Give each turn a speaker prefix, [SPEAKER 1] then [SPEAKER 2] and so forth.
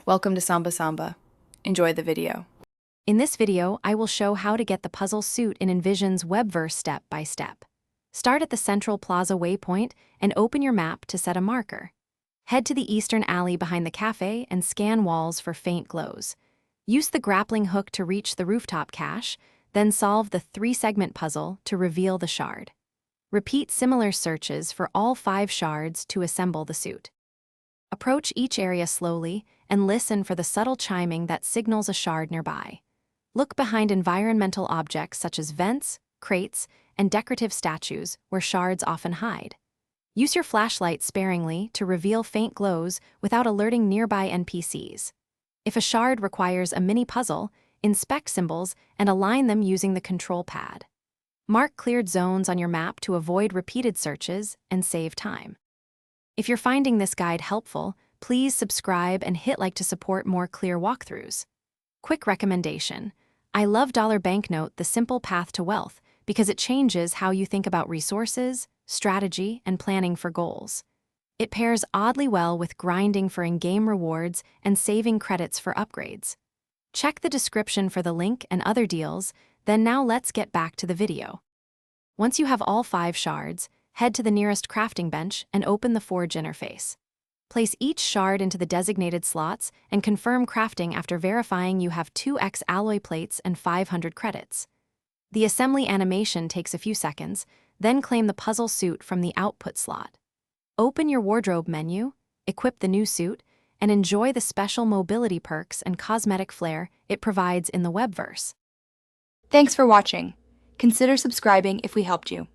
[SPEAKER 1] Welcome to Samba Samba. Enjoy the video.
[SPEAKER 2] In this video, I will show how to get the puzzle suit in Invision's webverse step by step. Start at the central plaza waypoint and open your map to set a marker. Head to the eastern alley behind the cafe and scan walls for faint glows. Use the grappling hook to reach the rooftop cache, then solve the 3-segment puzzle to reveal the shard. Repeat similar searches for all 5 shards to assemble the suit. Approach each area slowly and listen for the subtle chiming that signals a shard nearby. Look behind environmental objects such as vents, crates, and decorative statues where shards often hide. Use your flashlight sparingly to reveal faint glows without alerting nearby NPCs. If a shard requires a mini puzzle, inspect symbols and align them using the control pad. Mark cleared zones on your map to avoid repeated searches and save time. If you're finding this guide helpful, please subscribe and hit like to support more clear walkthroughs. Quick recommendation: I love Dollar Banknote, The Simple Path to Wealth, because it changes how you think about resources, strategy, and planning for goals. It pairs oddly well with grinding for in-game rewards and saving credits for upgrades. Check the description for the link and other deals, then now let's get back to the video. Once you have all 5 shards, head to the nearest crafting bench and open the Forge interface. Place each shard into the designated slots and confirm crafting after verifying you have 2x alloy plates and 500 credits. The assembly animation takes a few seconds, then claim the puzzle suit from the output slot. Open your wardrobe menu, equip the new suit, and enjoy the special mobility perks and cosmetic flair it provides in the webverse.
[SPEAKER 3] Thanks for watching. Consider subscribing if we helped you.